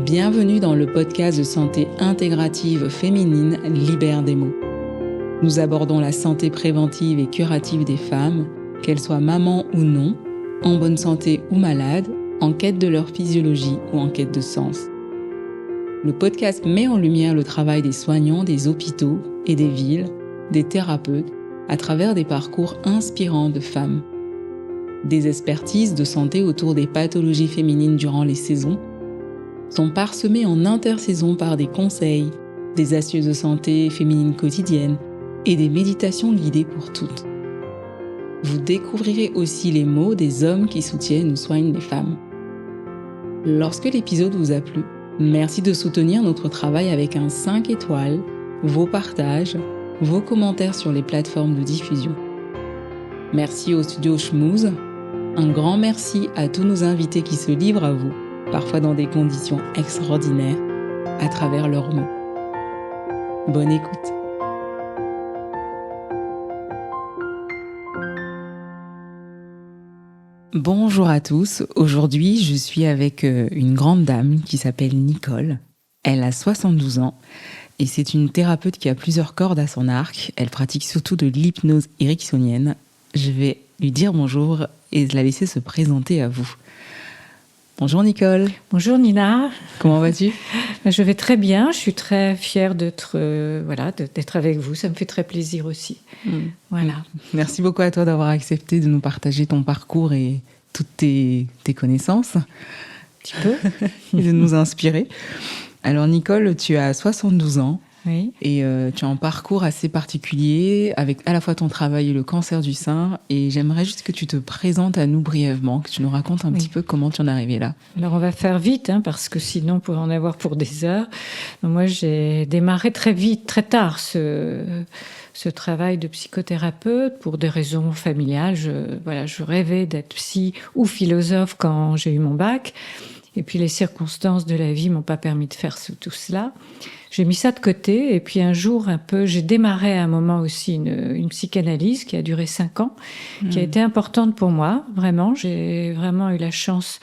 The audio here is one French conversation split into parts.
Bienvenue dans le podcast de santé intégrative féminine Libère des mots. Nous abordons la santé préventive et curative des femmes, qu'elles soient mamans ou non, en bonne santé ou malades, en quête de leur physiologie ou en quête de sens. Le podcast met en lumière le travail des soignants des hôpitaux et des villes, des thérapeutes, à travers des parcours inspirants de femmes. Des expertises de santé autour des pathologies féminines durant les saisons sont parsemées en intersaison par des conseils, des astuces de santé féminine quotidienne et des méditations guidées pour toutes. Vous découvrirez aussi les mots des hommes qui soutiennent ou soignent les femmes. Lorsque l'épisode vous a plu, merci de soutenir notre travail avec un 5 étoiles, vos partages, vos commentaires sur les plateformes de diffusion. Merci au studio Schmooze. Un grand merci à tous nos invités qui se livrent à vous, parfois dans des conditions extraordinaires, à travers leurs mots. Bonne écoute. Bonjour à tous. Aujourd'hui, je suis avec une grande dame qui s'appelle Nicole. Elle a 72 ans et c'est une thérapeute qui a plusieurs cordes à son arc. Elle pratique surtout de l'hypnose ericksonienne. Je vais lui dire bonjour et la laisser se présenter à vous. Bonjour Nicole. Bonjour Nina. Comment vas-tu ? Je vais très bien, je suis très fière d'être avec vous, ça me fait très plaisir aussi. Voilà. Merci beaucoup à toi d'avoir accepté de nous partager ton parcours et toutes tes connaissances. Un petit peu. Et de nous inspirer. Alors Nicole, tu as 72 ans. Oui. Et tu as un parcours assez particulier avec à la fois ton travail et le cancer du sein. Et j'aimerais juste que tu te présentes à nous brièvement, que tu nous racontes un petit peu comment tu en es arrivée là. Alors on va faire vite, parce que sinon on pourrait en avoir pour des heures. Donc, moi j'ai démarré très vite, très tard ce travail de psychothérapeute pour des raisons familiales. Je rêvais d'être psy ou philosophe quand j'ai eu mon bac. Et puis les circonstances de la vie m'ont pas permis de faire tout cela. J'ai mis ça de côté et puis un jour j'ai démarré à un moment aussi une psychanalyse qui a duré 5 ans, qui a été importante pour moi, vraiment. J'ai vraiment eu la chance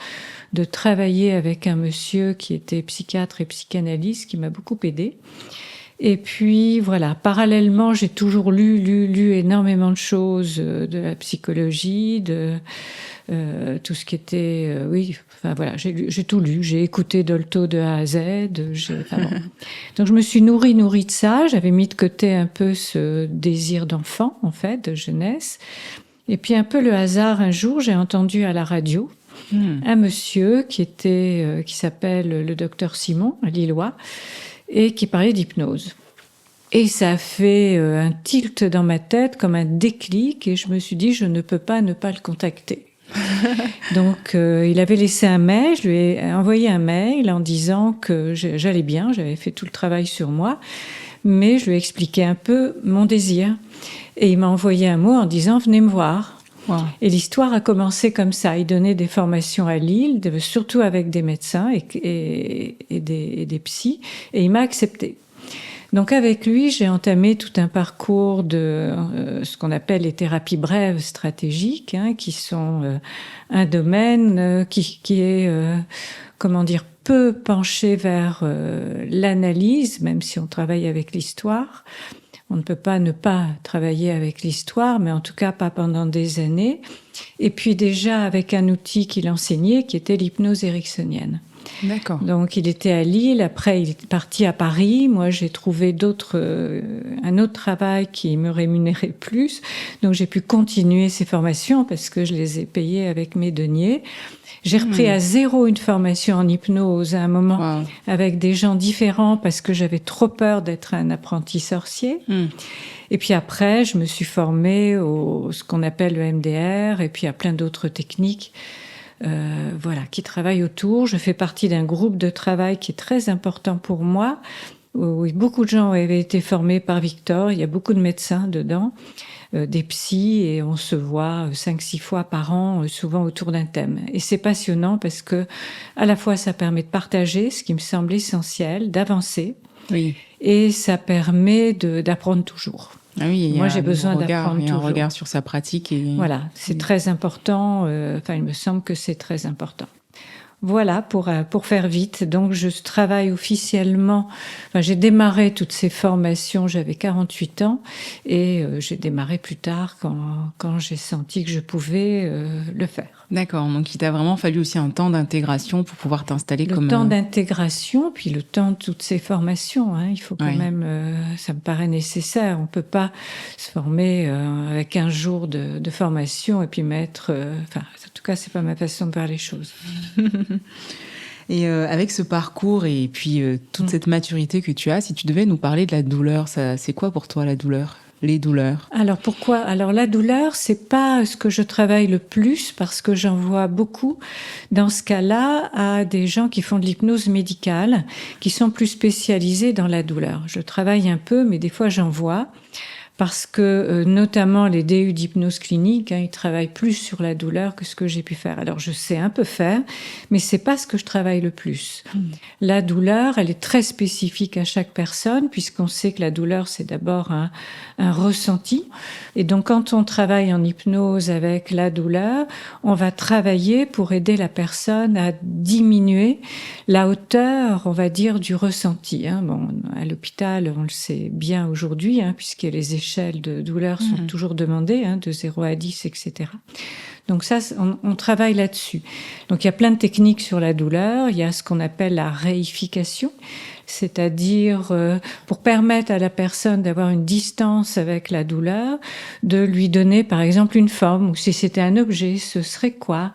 de travailler avec un monsieur qui était psychiatre et psychanalyste, qui m'a beaucoup aidée. Et puis voilà, parallèlement, j'ai toujours lu énormément de choses, de la psychologie, de tout ce qui était... j'ai tout lu, j'ai écouté Dolto de A à Z. Donc je me suis nourrie de ça, j'avais mis de côté un peu ce désir d'enfant, en fait, de jeunesse. Et puis un peu le hasard, un jour, j'ai entendu à la radio un monsieur qui s'appelle le docteur Simon, un Lillois, et qui parlait d'hypnose. Et ça a fait un tilt dans ma tête, comme un déclic, et je me suis dit, je ne peux pas ne pas le contacter. Donc, il avait laissé un mail, je lui ai envoyé un mail en disant que j'allais bien, j'avais fait tout le travail sur moi, mais je lui ai expliqué un peu mon désir. Et il m'a envoyé un mot en disant, venez me voir. Wow. Et l'histoire a commencé comme ça. Il donnait des formations à Lille, surtout avec des médecins et des psys, et il m'a accepté. Donc avec lui, j'ai entamé tout un parcours de ce qu'on appelle les thérapies brèves stratégiques, qui sont un domaine qui est, peu penché vers l'analyse, même si on travaille avec l'histoire. On ne peut pas ne pas travailler avec l'histoire, mais en tout cas pas pendant des années. Et puis déjà avec un outil qu'il enseignait, qui était l'hypnose ericksonienne. D'accord. Donc il était à Lille, après il est parti à Paris. Moi j'ai trouvé un autre travail qui me rémunérait plus. Donc j'ai pu continuer ces formations parce que je les ai payées avec mes deniers. J'ai repris à zéro une formation en hypnose à un moment avec des gens différents parce que j'avais trop peur d'être un apprenti sorcier. Et puis après, je me suis formée ce qu'on appelle le MDR et puis à plein d'autres techniques qui travaillent autour. Je fais partie d'un groupe de travail qui est très important pour moi, où beaucoup de gens avaient été formés par Victor. Il y a beaucoup de médecins dedans. Des psys, et on se voit 5-6 fois par an, souvent autour d'un thème. Et c'est passionnant parce que, à la fois, ça permet de partager ce qui me semble essentiel, d'avancer, et ça permet d'apprendre toujours. Ah oui, moi j'ai besoin d'apprendre toujours. Un regard sur sa pratique. Voilà, c'est très important. Il me semble que c'est très important. Voilà, pour faire vite. Donc, je travaille officiellement. Enfin, j'ai démarré toutes ces formations, j'avais 48 ans, et j'ai démarré plus tard quand j'ai senti que je pouvais le faire. D'accord, donc il t'a vraiment fallu aussi un temps d'intégration pour pouvoir t'installer Le comme... temps d'intégration, puis le temps de toutes ces formations. Il faut quand Ouais. même, ça me paraît nécessaire. On peut pas se former avec 15 jours de formation et puis mettre... en tout cas, c'est pas ma façon de voir les choses. Et avec ce parcours et puis toute cette maturité que tu as, si tu devais nous parler de la douleur, c'est quoi pour toi la douleur ? Les douleurs. Alors pourquoi ? Alors la douleur, c'est pas ce que je travaille le plus parce que j'en vois beaucoup dans ce cas-là à des gens qui font de l'hypnose médicale, qui sont plus spécialisés dans la douleur. Je travaille un peu, mais des fois j'en vois. Parce que notamment les DU d'hypnose clinique, ils travaillent plus sur la douleur que ce que j'ai pu faire. Alors je sais un peu faire, mais c'est pas ce que je travaille le plus. La douleur, elle est très spécifique à chaque personne, puisqu'on sait que la douleur, c'est d'abord un ressenti. Et donc quand on travaille en hypnose avec la douleur, on va travailler pour aider la personne à diminuer la hauteur, on va dire, du ressenti. Bon, à l'hôpital, on le sait bien aujourd'hui, puisque les échelles de douleur sont toujours demandées, de 0 à 10, etc. Donc ça, on travaille là-dessus. Donc il y a plein de techniques sur la douleur. Il y a ce qu'on appelle la réification, c'est-à-dire pour permettre à la personne d'avoir une distance avec la douleur, de lui donner par exemple une forme, ou si c'était un objet, ce serait quoi ?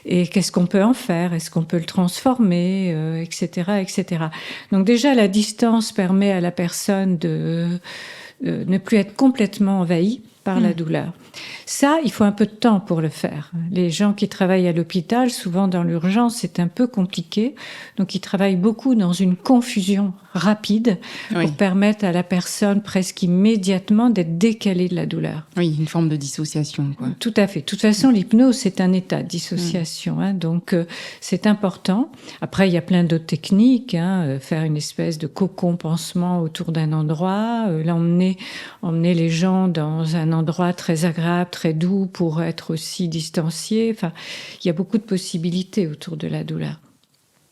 Et qu'est-ce qu'on peut en faire ? Est-ce qu'on peut le transformer, etc., etc. Donc déjà, la distance permet à la personne de ne plus être complètement envahie par la douleur. Ça, il faut un peu de temps pour le faire. Les gens qui travaillent à l'hôpital, souvent dans l'urgence, c'est un peu compliqué. Donc, ils travaillent beaucoup dans une confusion rapide pour permettre à la personne presque immédiatement d'être décalée de la douleur. Oui, une forme de dissociation, quoi. Tout à fait. De toute façon, l'hypnose, c'est un état de dissociation. Donc, c'est important. Après, il y a plein d'autres techniques. Faire une espèce de cocon pansement autour d'un endroit, emmener les gens dans un endroit très agréable, très doux pour être aussi distancié. Enfin, il y a beaucoup de possibilités autour de la douleur.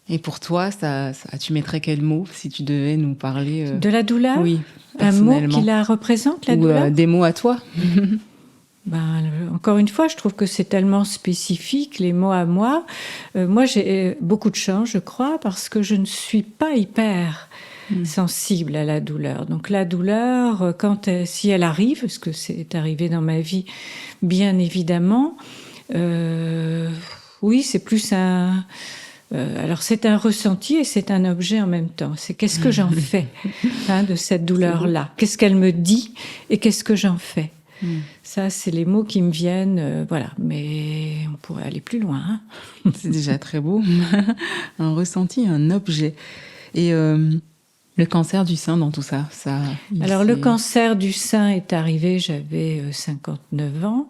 Et pour toi, tu mettrais quel mot si tu devais nous parler de la douleur ? Oui, un mot qui la représente, la douleur ? Des mots à toi. Encore une fois, je trouve que c'est tellement spécifique, les mots à moi. Moi, j'ai beaucoup de chance, je crois, parce que je ne suis pas hyper sensible à la douleur. Donc la douleur, si elle arrive, parce que c'est arrivé dans ma vie, bien évidemment, oui, c'est plus un... alors c'est un ressenti et c'est un objet en même temps. C'est qu'est-ce que j'en fais de cette douleur-là ? Qu'est-ce qu'elle me dit et qu'est-ce que j'en fais ? Ça, c'est les mots qui me viennent, voilà. Mais on pourrait aller plus loin. C'est déjà très beau. Un ressenti, un objet. Et le cancer du sein dans tout ça, Alors, le cancer du sein est arrivé, j'avais 59 ans.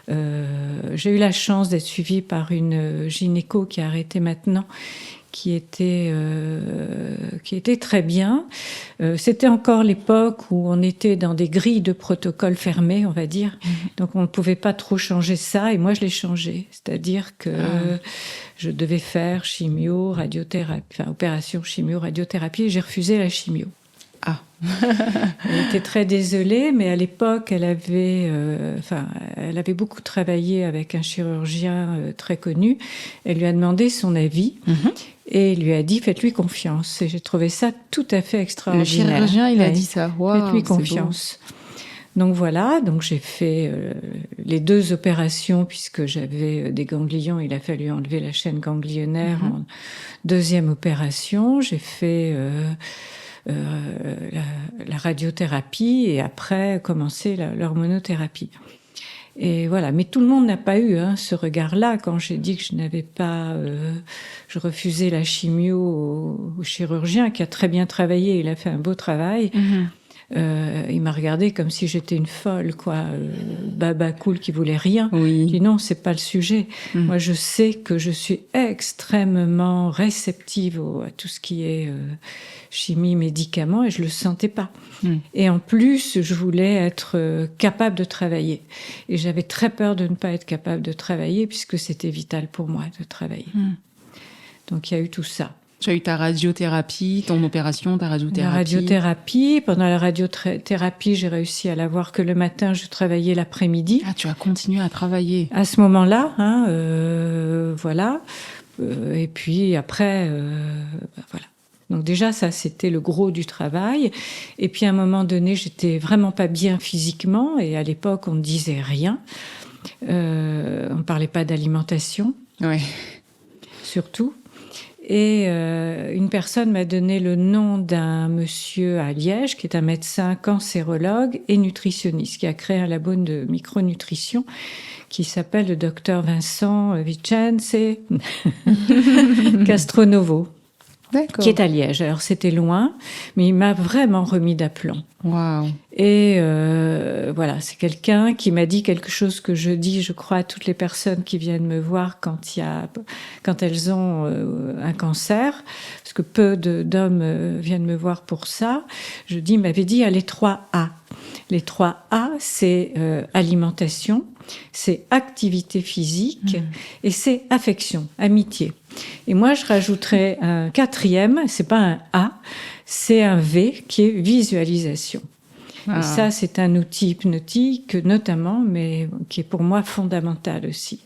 J'ai eu la chance d'être suivie par une gynéco qui a arrêté maintenant, qui était très bien. C'était encore l'époque où on était dans des grilles de protocole fermées, on va dire. Donc on ne pouvait pas trop changer ça, et moi je l'ai changé. C'est-à-dire que je devais faire chimio, radiothérapie, opération chimio, radiothérapie, et j'ai refusé la chimio. Elle était très désolée, mais à l'époque, elle avait beaucoup travaillé avec un chirurgien très connu. Elle lui a demandé son avis et il lui a dit « Faites-lui confiance ». Et j'ai trouvé ça tout à fait extraordinaire. Le chirurgien, il a dit ça. Wow, faites-lui confiance. Donc voilà, donc j'ai fait les 2 opérations puisque j'avais des ganglions. Il a fallu enlever la chaîne ganglionnaire en 2e opération. J'ai fait... la radiothérapie et après commencer l'hormonothérapie. Et voilà, mais tout le monde n'a pas eu ce regard-là quand j'ai dit que je n'avais pas... je refusais la chimio au chirurgien qui a très bien travaillé, il a fait un beau travail. Il m'a regardé comme si j'étais une folle, quoi, baba cool qui voulait rien. Oui. Je dis non, c'est pas le sujet. Moi, je sais que je suis extrêmement réceptive à tout ce qui est chimie, médicaments, et je le sentais pas. Et en plus, je voulais être capable de travailler. Et j'avais très peur de ne pas être capable de travailler puisque c'était vital pour moi de travailler. Donc il y a eu tout ça. Tu as eu ta radiothérapie, ton opération, ta radiothérapie. La radiothérapie. Pendant la radiothérapie, j'ai réussi à l'avoir que le matin, je travaillais l'après-midi. Ah, tu as continué à travailler. À ce moment-là, voilà. Et puis après, voilà. Donc déjà, ça, c'était le gros du travail. Et puis à un moment donné, j'étais vraiment pas bien physiquement. Et à l'époque, on ne disait rien. On ne parlait pas d'alimentation. Ouais. Surtout. Et une personne m'a donné le nom d'un monsieur à Liège, qui est un médecin cancérologue et nutritionniste, qui a créé un labo de micronutrition qui s'appelle le docteur Vincent Vicenze Castronovo. D'accord. Qui est à Liège. Alors c'était loin, mais il m'a vraiment remis d'aplomb. Waouh. Et voilà, c'est quelqu'un qui m'a dit quelque chose que je dis, je crois, à toutes les personnes qui viennent me voir quand elles ont un cancer, parce que peu d'hommes viennent me voir pour ça. Il m'avait dit, les 3 A. Les 3 A, c'est alimentation, c'est activité physique et c'est affection, amitié. Et moi, je rajouterais un 4e, c'est pas un A, c'est un V qui est visualisation. Et ça, c'est un outil hypnotique notamment, mais qui est pour moi fondamental aussi.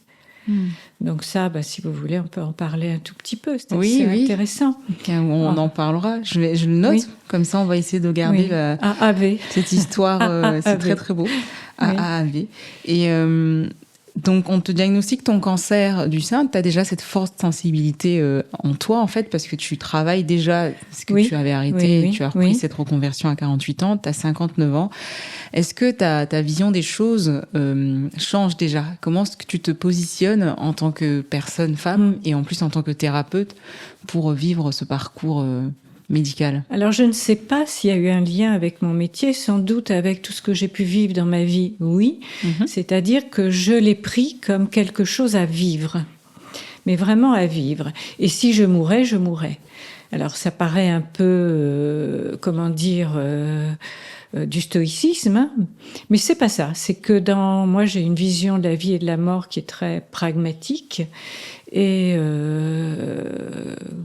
Donc ça, si vous voulez, on peut en parler un tout petit peu. C'est assez intéressant. On en parlera. Je le note. Comme ça, on va essayer de garder AAV. Cette histoire. C'est très, très beau. AAV. Et donc, on te diagnostique ton cancer du sein. Tu as déjà cette forte sensibilité en toi, en fait, parce que tu travailles déjà ce que tu avais arrêté. Tu as repris cette reconversion à 48 ans. Tu as 59 ans. Est-ce que ta vision des choses change déjà? Comment est-ce que tu te positionnes en tant que personne, femme, et en plus en tant que thérapeute pour vivre ce parcours médical? Alors, je ne sais pas s'il y a eu un lien avec mon métier, sans doute avec tout ce que j'ai pu vivre dans ma vie, oui. C'est-à-dire que je l'ai pris comme quelque chose à vivre, mais vraiment à vivre. Et si je mourais, je mourrais. Alors, ça paraît un peu, du stoïcisme, hein, mais c'est pas ça. C'est que moi, j'ai une vision de la vie et de la mort qui est très pragmatique. Et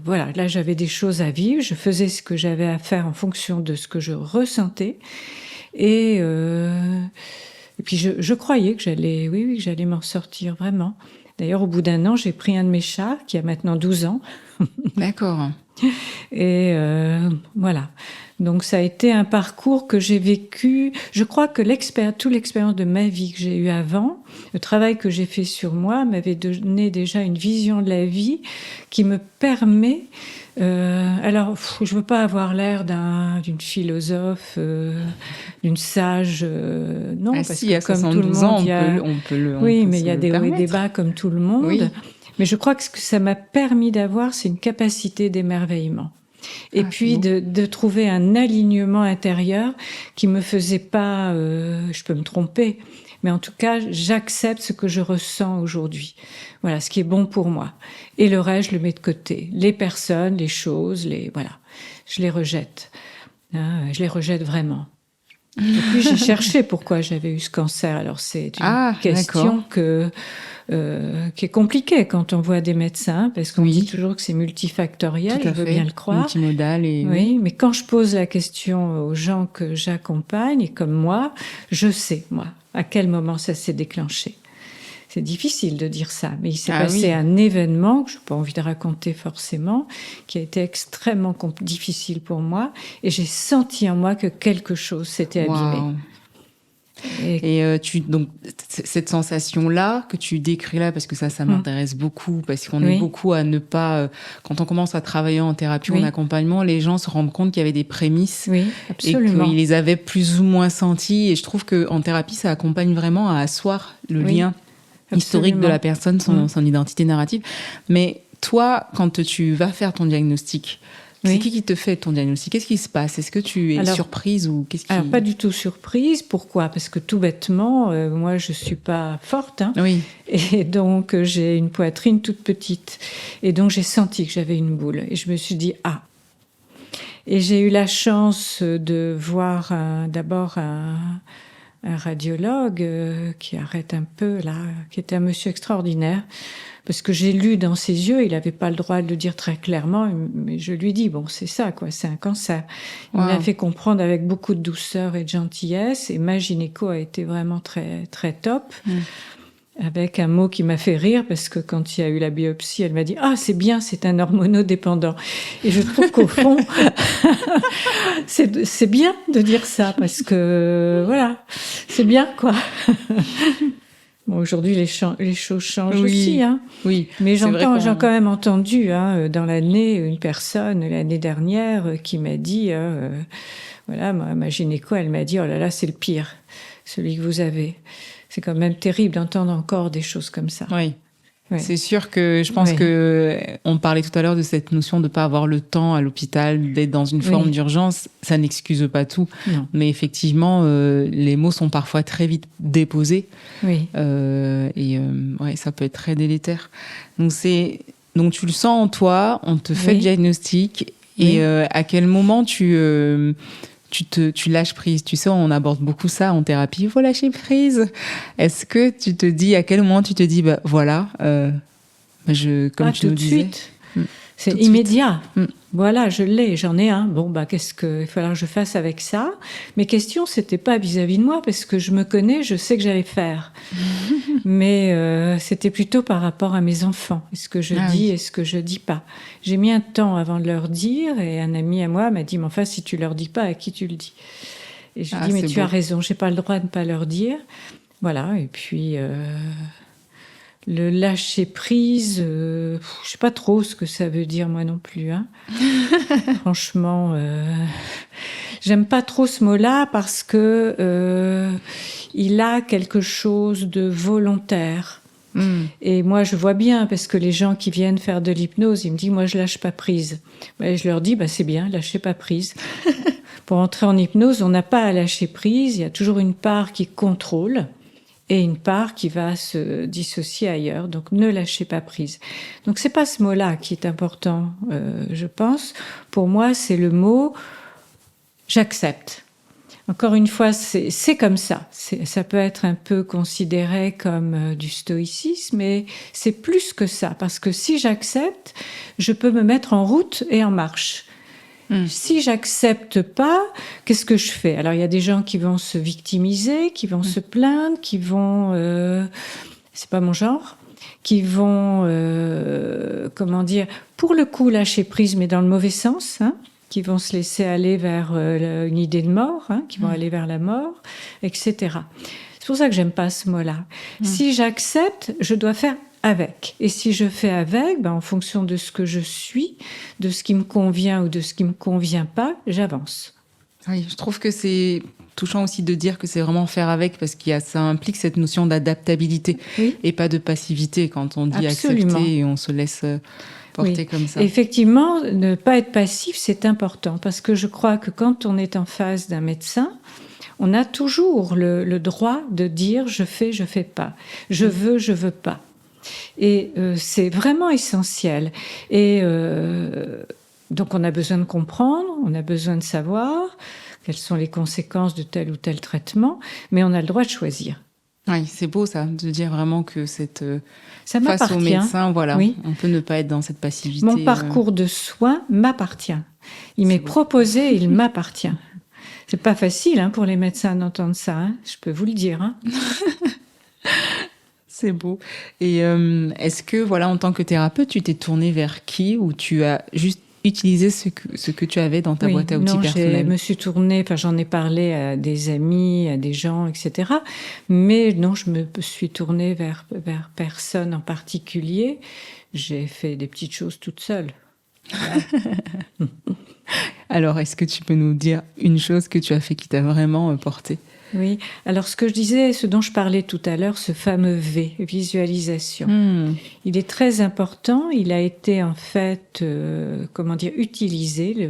voilà, là, j'avais des choses à vivre. Je faisais ce que j'avais à faire en fonction de ce que je ressentais. Et puis, je croyais que j'allais m'en sortir, vraiment. D'ailleurs, au bout d'un an, j'ai pris un de mes chats, qui a maintenant 12 ans. D'accord. Et voilà. Donc, ça a été un parcours que j'ai vécu. Je crois que toute l'expérience de ma vie que j'ai eue avant, le travail que j'ai fait sur moi, m'avait donné déjà une vision de la vie qui me permet... alors, je veux pas avoir l'air d'une philosophe, d'une sage, non, parce que comme tout le monde, on peut mais il y a des hauts et des bas comme tout le monde. Oui. Mais je crois que ce que ça m'a permis d'avoir, c'est une capacité d'émerveillement. Et puis de trouver un alignement intérieur qui me faisait pas, je peux me tromper, mais en tout cas, j'accepte ce que je ressens aujourd'hui. Voilà, ce qui est bon pour moi. Et le reste, je le mets de côté. Les personnes, les choses, voilà, je les rejette. Je les rejette vraiment. Et puis j'ai cherché pourquoi j'avais eu ce cancer. Alors c'est une question qui est compliquée quand on voit des médecins, parce qu'on dit toujours que c'est multifactoriel, je veux bien le croire. Multimodal. Oui, mais quand je pose la question aux gens que j'accompagne, et comme moi, je sais, moi, à quel moment ça s'est déclenché. C'est difficile de dire ça, mais il s'est passé un événement que je n'ai pas envie de raconter forcément, qui a été extrêmement difficile pour moi, et j'ai senti en moi que quelque chose s'était abîmé. Et donc cette sensation-là que tu décris là, parce que ça m'intéresse beaucoup, parce qu'on est beaucoup à ne pas, quand on commence à travailler en thérapie ou en accompagnement, les gens se rendent compte qu'il y avait des prémices et qu'ils les avaient plus ou moins senties. Et je trouve qu'en thérapie, ça accompagne vraiment à asseoir le lien historique de la personne, son identité narrative. Mais toi, quand tu vas faire ton diagnostic, c'est qui te fait ton diagnostic? Qu'est-ce qui se passe? Est-ce que tu es surprise ou qu'est-ce qui... Alors, pas du tout surprise. Pourquoi? Parce que tout bêtement, moi, je suis pas forte. Hein, et donc, j'ai une poitrine toute petite. Et donc, j'ai senti que j'avais une boule. Et je me suis dit, Et j'ai eu la chance de voir d'abord un radiologue qui arrête un peu là, qui était un monsieur extraordinaire. Parce que j'ai lu dans ses yeux, il n'avait pas le droit de le dire très clairement, mais je lui dis, bon, c'est ça, quoi, c'est un cancer. Il m'a fait comprendre avec beaucoup de douceur et de gentillesse, et ma gynéco a été vraiment très, très top, avec un mot qui m'a fait rire, parce que quand il y a eu la biopsie, elle m'a dit, ah, c'est bien, c'est un hormonodépendant. Et je trouve qu'au fond, c'est bien de dire ça, parce que, voilà, c'est bien, quoi. Bon, aujourd'hui, les choses changent aussi. Hein. Oui. Mais j'ai quand même entendu dans l'année une personne, l'année dernière, qui m'a dit, voilà, ma gynéco, elle m'a dit, oh là là, c'est le pire, celui que vous avez. C'est quand même terrible d'entendre encore des choses comme ça. Oui. Ouais. C'est sûr que je pense que on parlait tout à l'heure de cette notion de pas avoir le temps à l'hôpital, d'être dans une forme d'urgence. Ça n'excuse pas tout. Non. Mais effectivement, les mots sont parfois très vite déposés. Oui. Ouais, ça peut être très délétère. Donc tu le sens en toi, on te fait le diagnostic. Et à quel moment tu lâches prise? Tu sais, on aborde beaucoup ça en thérapie. Il faut lâcher prise. Est-ce que tu te dis, à quel moment tu te dis, bah voilà, comme tu nous disais. Tout de suite. C'est immédiat. Voilà, je l'ai, j'en ai un. Bon, bah, qu'est-ce qu'il fallait que je fasse avec ça? Mes questions, c'était pas vis-à-vis de moi, parce que je me connais, je sais que j'allais faire. Mais c'était plutôt par rapport à mes enfants. Est-ce que je dis, est-ce que je dis pas? J'ai mis un temps avant de leur dire, et un ami à moi m'a dit, mais enfin, si tu leur dis pas, à qui tu le dis? Et je lui ai dit, mais tu as raison, j'ai pas le droit de ne pas leur dire. Voilà, et puis... le lâcher prise, je sais pas trop ce que ça veut dire moi non plus. Hein. Franchement, j'aime pas trop ce mot-là parce que il a quelque chose de volontaire. Et moi, je vois bien parce que les gens qui viennent faire de l'hypnose, ils me disent moi je lâche pas prise. Et je leur dis bah c'est bien, lâchez pas prise. Pour entrer en hypnose, on n'a pas à lâcher prise. Il y a toujours une part qui contrôle. Et une part qui va se dissocier ailleurs. Donc, ne lâchez pas prise. Donc, c'est pas ce mot-là qui est important, je pense. Pour moi, c'est le mot « j'accepte ». Encore une fois, c'est comme ça. Ça peut être un peu considéré comme du stoïcisme, mais c'est plus que ça. Parce que si j'accepte, je peux me mettre en route et en marche. Si j'accepte pas, qu'est-ce que je fais? Alors il y a des gens qui vont se victimiser, qui vont se plaindre, qui vont, c'est pas mon genre, qui vont, comment dire, pour le coup lâcher prise, mais dans le mauvais sens, hein, qui vont se laisser aller vers une idée de mort, hein, qui vont aller vers la mort, etc. C'est pour ça que j'aime pas ce mot-là. Si j'accepte, je dois faire avec. Et si je fais avec, en fonction de ce que je suis, de ce qui me convient ou de ce qui me convient pas, j'avance. Oui, je trouve que c'est touchant aussi de dire que c'est vraiment faire avec parce ça implique cette notion d'adaptabilité et pas de passivité quand on dit accepter et on se laisse porter comme ça. Effectivement, ne pas être passif, c'est important parce que je crois que quand on est en face d'un médecin, on a toujours le droit de dire je fais pas, je veux pas. Et c'est vraiment essentiel. Et donc on a besoin de comprendre, on a besoin de savoir quelles sont les conséquences de tel ou tel traitement, mais on a le droit de choisir. Oui, c'est beau ça, de dire vraiment que cette ça face au médecin, voilà, on peut ne pas être dans cette passivité. Mon parcours de soins m'appartient. Il m'est proposé, il m'appartient. C'est pas facile pour les médecins d'entendre ça, hein, je peux vous le dire. Hein. C'est beau. Et est-ce que, voilà, en tant que thérapeute, tu t'es tournée vers qui ou tu as juste utilisé ce que tu avais dans ta boîte à outils personnelle? Je me suis tournée, j'en ai parlé à des amis, à des gens, etc. Mais non, je me suis tournée vers personne en particulier. J'ai fait des petites choses toute seule. Voilà. Alors, est-ce que tu peux nous dire une chose que tu as fait qui t'a vraiment porté? Oui, alors ce que je disais, ce dont je parlais tout à l'heure, ce fameux V, visualisation. Il est très important, il a été en fait, utilisé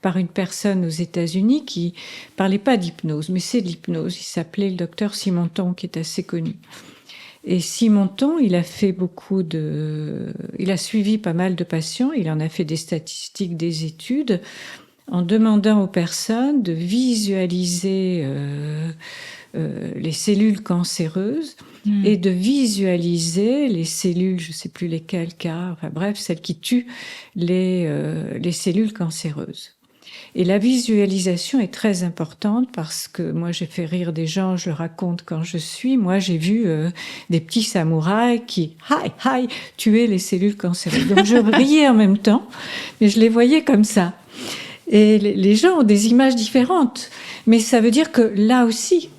par une personne aux États-Unis qui parlait pas d'hypnose, mais c'est de l'hypnose. Il s'appelait le docteur Simonton, qui est assez connu. Et Simonton, il a suivi pas mal de patients, il en a fait des statistiques, des études, en demandant aux personnes de visualiser les cellules cancéreuses et de visualiser les cellules, je ne sais plus lesquelles, enfin bref, celles qui tuent les cellules cancéreuses. Et la visualisation est très importante parce que moi j'ai fait rire des gens, je le raconte quand je suis. Moi j'ai vu des petits samouraïs qui tuaient les cellules cancéreuses. Donc je riais en même temps, mais je les voyais comme ça. Et les gens ont des images différentes, mais ça veut dire que là aussi,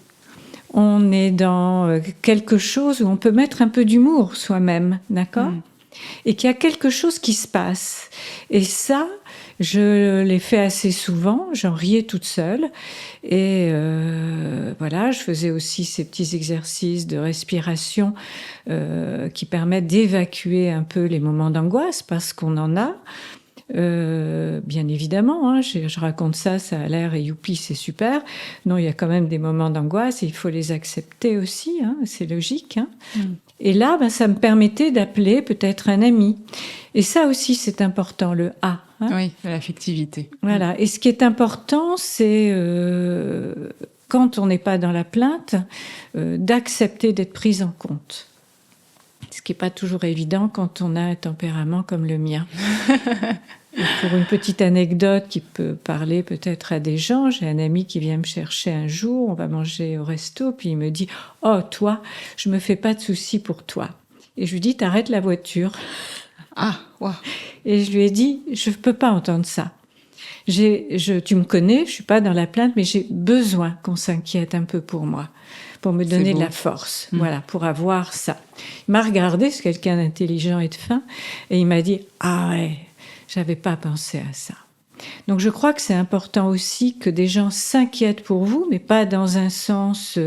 on est dans quelque chose où on peut mettre un peu d'humour soi-même, d'accord ? Et qu'il y a quelque chose qui se passe. Et ça, je l'ai fait assez souvent, j'en riais toute seule. Et voilà, je faisais aussi ces petits exercices de respiration qui permettent d'évacuer un peu les moments d'angoisse, parce qu'on en a. Bien évidemment, hein, je raconte ça, ça a l'air et youpi, c'est super. Non, il y a quand même des moments d'angoisse et il faut les accepter aussi, hein, c'est logique. Hein. Et là, ça me permettait d'appeler peut-être un ami. Et ça aussi, c'est important, le « A ». Hein. Oui, l'affectivité. Voilà. Et ce qui est important, c'est quand on n'est pas dans la plainte, d'accepter d'être prise en compte. Ce qui n'est pas toujours évident quand on a un tempérament comme le mien. Pour une petite anecdote qui peut parler peut-être à des gens, j'ai un ami qui vient me chercher un jour, on va manger au resto, puis il me dit « Oh, toi, je me fais pas de soucis pour toi. » Et je lui dis « T'arrêtes la voiture. » Ah, wow. Et je lui ai dit « Je peux pas entendre ça. Tu me connais, je suis pas dans la plainte, mais j'ai besoin qu'on s'inquiète un peu pour moi. » Pour me donner de la force, voilà, pour avoir ça. Il m'a regardé, c'est quelqu'un d'intelligent et de fin, et il m'a dit « Ah ouais, j'avais pas pensé à ça. » Donc je crois que c'est important aussi que des gens s'inquiètent pour vous, mais pas dans un sens,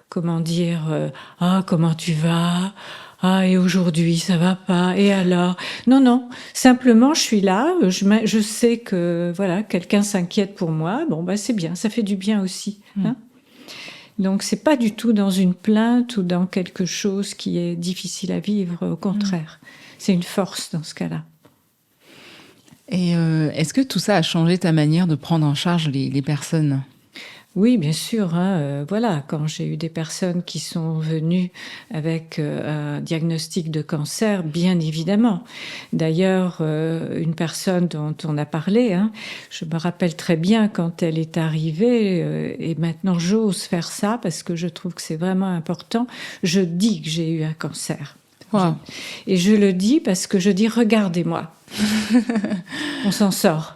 comment tu vas ? Ah, et aujourd'hui, ça va pas, et alors ? Non, simplement, je suis là, je sais que, voilà, quelqu'un s'inquiète pour moi, c'est bien, ça fait du bien aussi, hein. Donc, c'est pas du tout dans une plainte ou dans quelque chose qui est difficile à vivre. Au contraire, c'est une force dans ce cas-là. Et est-ce que tout ça a changé ta manière de prendre en charge les personnes ? Oui, bien sûr. Hein, voilà, quand j'ai eu des personnes qui sont venues avec un diagnostic de cancer, bien évidemment. D'ailleurs, une personne dont on a parlé, hein, je me rappelle très bien quand elle est arrivée, et maintenant j'ose faire ça parce que je trouve que c'est vraiment important. Je dis que j'ai eu un cancer. Wow. Et je le dis parce que je dis « Regardez-moi, on s'en sort ».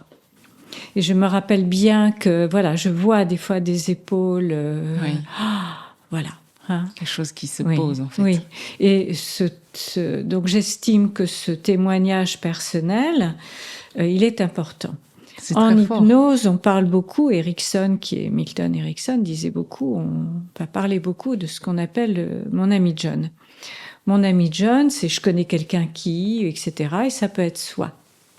Et je me rappelle bien que, voilà, je vois des fois des épaules, voilà. Hein. Quelque chose qui se pose, en fait. Oui, et donc j'estime que ce témoignage personnel, il est important. C'est en très fort. hypnose, on parle beaucoup, Milton Erickson disait beaucoup, on va parler beaucoup de ce qu'on appelle mon ami John. Mon ami John, c'est je connais quelqu'un qui, etc. Et ça peut être soi.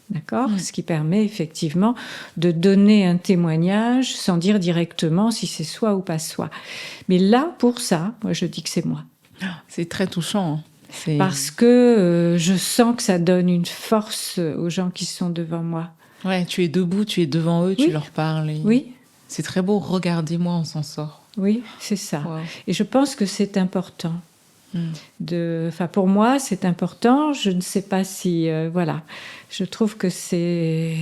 D'accord ? Ce qui permet effectivement de donner un témoignage sans dire directement si c'est soi ou pas soi. Mais là, pour ça, moi je dis que c'est moi. C'est très touchant. Parce que je sens que ça donne une force aux gens qui sont devant moi. Ouais, tu es debout, tu es devant eux, tu leur parles. Oui. C'est très beau, regardez-moi, on s'en sort. Oui, c'est ça. Wow. Et je pense que c'est important. Pour moi, c'est important. Je ne sais pas si... voilà. Je trouve que c'est...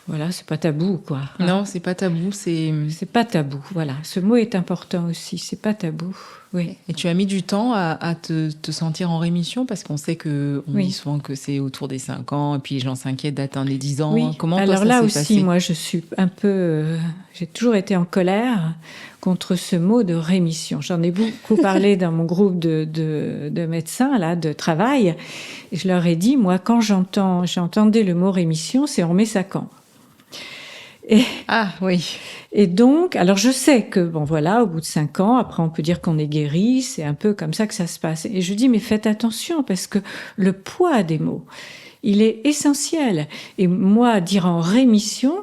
Voilà, c'est pas tabou, quoi. Non, c'est pas tabou, c'est... C'est pas tabou, voilà. Ce mot est important aussi, c'est pas tabou, oui. Et tu as mis du temps à te sentir en rémission, parce qu'on sait qu'on dit souvent que c'est autour des 5 ans, et puis les gens s'inquiètent d'atteindre les 10 ans. Oui. Comment alors toi, ça là s'est aussi, passé ? moi, je suis un peu... j'ai toujours été en colère contre ce mot de rémission. J'en ai beaucoup parlé dans mon groupe de médecins, là, de travail. Et je leur ai dit, moi, quand j'entendais le mot rémission, c'est on remet ça quand ? Ah oui. Et donc, alors je sais que, bon voilà, au bout de 5 ans, après on peut dire qu'on est guéri, c'est un peu comme ça que ça se passe. Et je dis, mais faites attention, parce que le poids des mots, il est essentiel. Et moi, dire en rémission,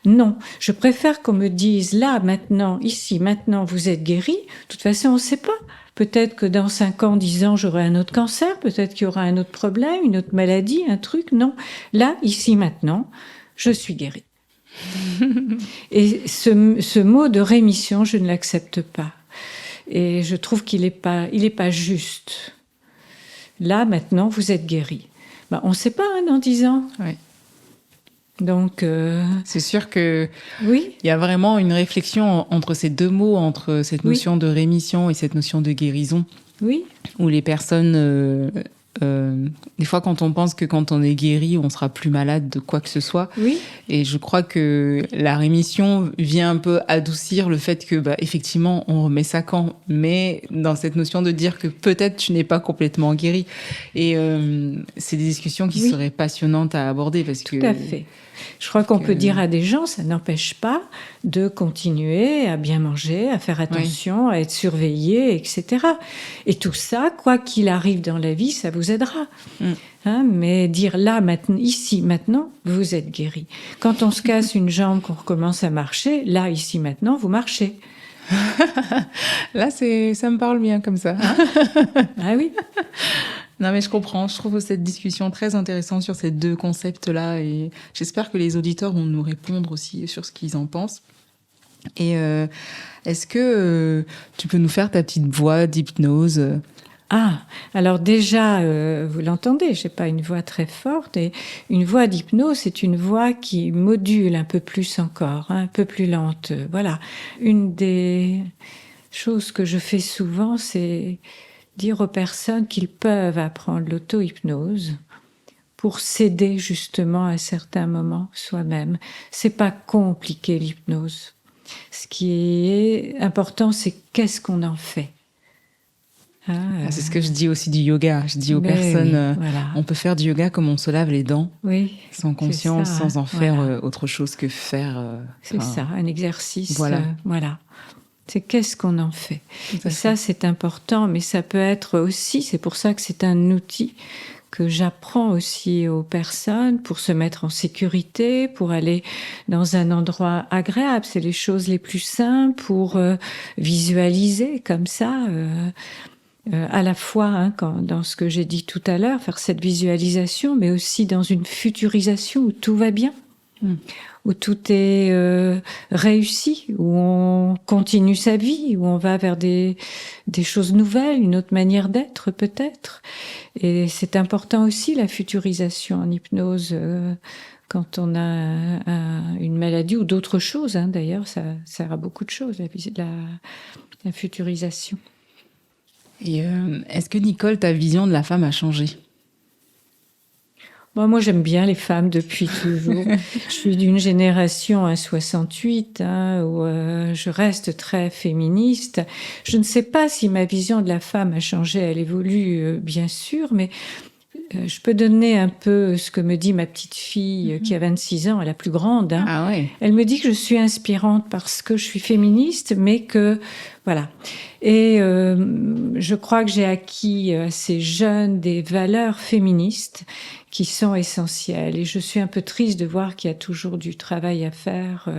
non. Je préfère qu'on me dise, là, maintenant, ici, maintenant, vous êtes guéri. De toute façon, on ne sait pas. Peut-être que dans 5 ans, 10 ans, j'aurai un autre cancer, peut-être qu'il y aura un autre problème, une autre maladie, un truc. Non. Là, ici, maintenant, je suis guérie. Et ce mot de rémission, je ne l'accepte pas. Et je trouve qu'il n'est pas juste. Là, maintenant, vous êtes guéri. Ben, on ne sait pas, hein, dans 10 ans. Ouais. Donc, c'est sûr que oui. Il y a vraiment une réflexion entre ces deux mots, entre cette notion de rémission et cette notion de guérison. Oui. Où les personnes, des fois, quand on pense que quand on est guéri, on sera plus malade de quoi que ce soit. Oui. Et je crois que la rémission vient un peu adoucir le fait que, effectivement, on remet ça quand. Mais dans cette notion de dire que peut-être tu n'es pas complètement guéri. Et c'est des discussions qui seraient passionnantes à aborder parce Tout à fait. Je crois qu'on peut dire à des gens, ça n'empêche pas de continuer à bien manger, à faire attention, à être surveillé, etc. Et tout ça, quoi qu'il arrive dans la vie, ça vous aidera. Hein, mais dire là, maintenant, ici, maintenant, vous êtes guéri. Quand on se casse une jambe, qu'on recommence à marcher, là, ici, maintenant, vous marchez. Là, ça me parle bien comme ça. Ah oui. Non, mais je comprends. Je trouve cette discussion très intéressante sur ces deux concepts-là. Et j'espère que les auditeurs vont nous répondre aussi sur ce qu'ils en pensent. Et est-ce que tu peux nous faire ta petite voix d'hypnose ? Ah, alors déjà, vous l'entendez, j'ai pas une voix très forte. Et une voix d'hypnose, c'est une voix qui module un peu plus encore, hein, un peu plus lente. Voilà. Une des choses que je fais souvent, c'est dire aux personnes qu'ils peuvent apprendre l'auto-hypnose pour s'aider justement à certains moments soi-même. C'est pas compliqué l'hypnose. Ce qui est important, c'est qu'est-ce qu'on en fait. C'est ce que je dis aussi du yoga. Je dis aux personnes, on peut faire du yoga comme on se lave les dents, sans conscience, sans en faire autre chose que faire. C'est ça, un exercice. Voilà. C'est qu'est-ce qu'on en fait. Et ça, c'est important, mais ça peut être aussi, c'est pour ça que c'est un outil que j'apprends aussi aux personnes pour se mettre en sécurité, pour aller dans un endroit agréable. C'est les choses les plus simples pour visualiser comme ça, à la fois dans ce que j'ai dit tout à l'heure, faire cette visualisation, mais aussi dans une futurisation où tout va bien. Où tout est réussi, où on continue sa vie, où on va vers des choses nouvelles, une autre manière d'être peut-être. Et c'est important aussi la futurisation en hypnose quand on a une maladie ou d'autres choses. D'ailleurs, ça sert à beaucoup de choses, la futurisation. Et est-ce que Nicole, ta vision de la femme a changé ? Moi, j'aime bien les femmes depuis toujours. Je suis d'une génération, 68, où je reste très féministe. Je ne sais pas si ma vision de la femme a changé. Elle évolue, bien sûr, mais je peux donner un peu ce que me dit ma petite fille qui a 26 ans, la plus grande. Ah ouais. Elle me dit que je suis inspirante parce que je suis féministe, mais que... Voilà. Et je crois que j'ai acquis assez jeune des valeurs féministes qui sont essentielles. Et je suis un peu triste de voir qu'il y a toujours du travail à faire,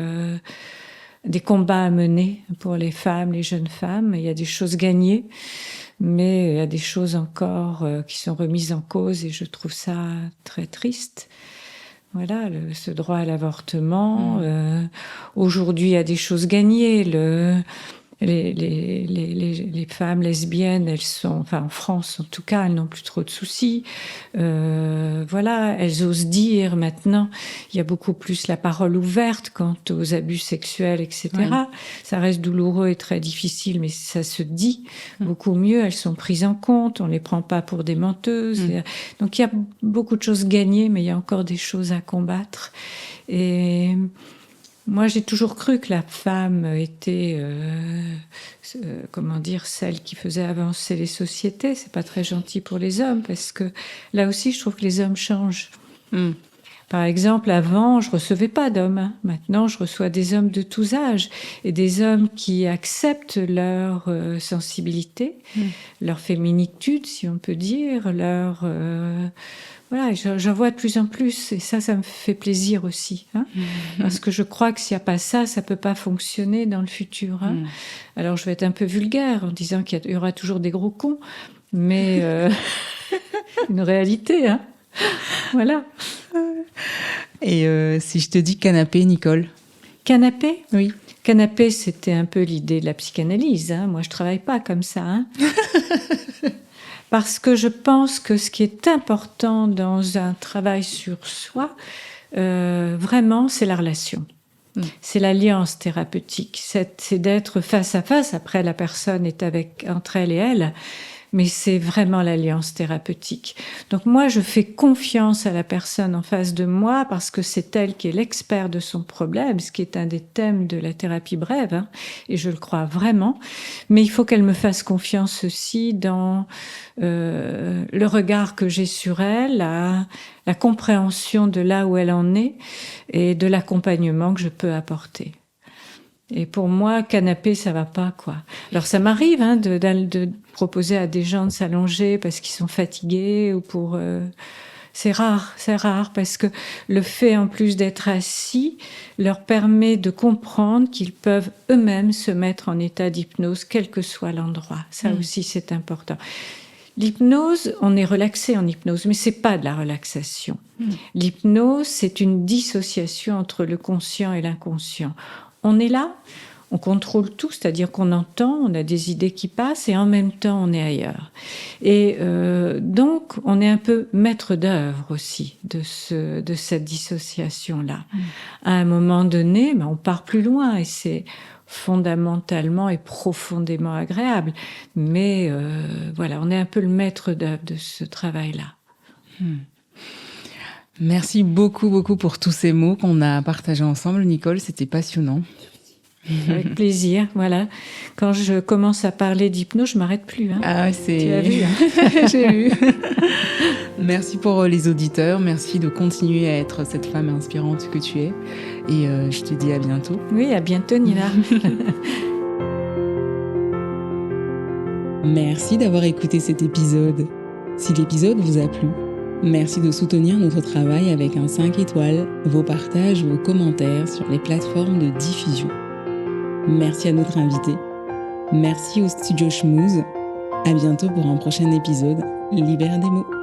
des combats à mener pour les femmes, les jeunes femmes. Il y a des choses gagnées, mais il y a des choses encore qui sont remises en cause et je trouve ça très triste. Voilà, ce droit à l'avortement. Aujourd'hui, il y a des choses gagnées. Les femmes lesbiennes, elles sont, enfin en France en tout cas, elles n'ont plus trop de soucis. Voilà, elles osent dire maintenant. Il y a beaucoup plus la parole ouverte quant aux abus sexuels, etc. Ouais. Ça reste douloureux et très difficile, mais ça se dit beaucoup mieux. Elles sont prises en compte. On les prend pas pour des menteuses. Donc il y a beaucoup de choses gagnées, mais il y a encore des choses à combattre. Et moi, j'ai toujours cru que la femme était, celle qui faisait avancer les sociétés. C'est pas très gentil pour les hommes parce que là aussi, je trouve que les hommes changent. Par exemple, avant, je recevais pas d'hommes. Maintenant, je reçois des hommes de tous âges et des hommes qui acceptent leur sensibilité, leur féminitude, si on peut dire, leur... Voilà, j'en vois de plus en plus et ça me fait plaisir aussi. Parce que je crois que s'il n'y a pas ça, ça ne peut pas fonctionner dans le futur. Alors, je vais être un peu vulgaire en disant qu'il y aura toujours des gros cons, mais une réalité. Voilà. Et si je te dis canapé, Nicole? Canapé? Oui. Canapé, c'était un peu l'idée de la psychanalyse. Hein. Moi, je ne travaille pas comme ça. Hein. Parce que je pense que ce qui est important dans un travail sur soi, vraiment, c'est la relation. C'est l'alliance thérapeutique. C'est d'être face à face. Après, la personne est entre elle et elle. Mais c'est vraiment l'alliance thérapeutique. Donc moi, je fais confiance à la personne en face de moi parce que c'est elle qui est l'expert de son problème, ce qui est un des thèmes de la thérapie brève, hein, et je le crois vraiment. Mais il faut qu'elle me fasse confiance aussi dans le regard que j'ai sur elle, la compréhension de là où elle en est et de l'accompagnement que je peux apporter. Et pour moi, canapé, ça va pas, quoi. Alors, ça m'arrive hein, de proposer à des gens de s'allonger parce qu'ils sont fatigués ou pour... c'est rare parce que le fait, en plus d'être assis, leur permet de comprendre qu'ils peuvent eux-mêmes se mettre en état d'hypnose, quel que soit l'endroit. Ça aussi, c'est important. L'hypnose, on est relaxé en hypnose, mais c'est pas de la relaxation. L'hypnose, c'est une dissociation entre le conscient et l'inconscient. On est là, on contrôle tout, c'est-à-dire qu'on entend, on a des idées qui passent et en même temps on est ailleurs. Et donc on est un peu maître d'œuvre aussi de cette dissociation-là. À un moment donné, on part plus loin et c'est fondamentalement et profondément agréable. Mais voilà, on est un peu le maître d'œuvre de ce travail-là. Merci beaucoup pour tous ces mots qu'on a partagés ensemble, Nicole. C'était passionnant. Avec plaisir, voilà. Quand je commence à parler d'hypnose, je m'arrête plus. Hein. Ah, c'est... Tu as vu hein. J'ai vu. Merci pour les auditeurs. Merci de continuer à être cette femme inspirante que tu es. Et je te dis à bientôt. Oui, à bientôt, Nina. Merci d'avoir écouté cet épisode. Si l'épisode vous a plu, merci de soutenir notre travail avec un 5 étoiles, vos partages, vos commentaires sur les plateformes de diffusion. Merci à notre invité. Merci au studio Schmooze. À bientôt pour un prochain épisode. Libère des mots.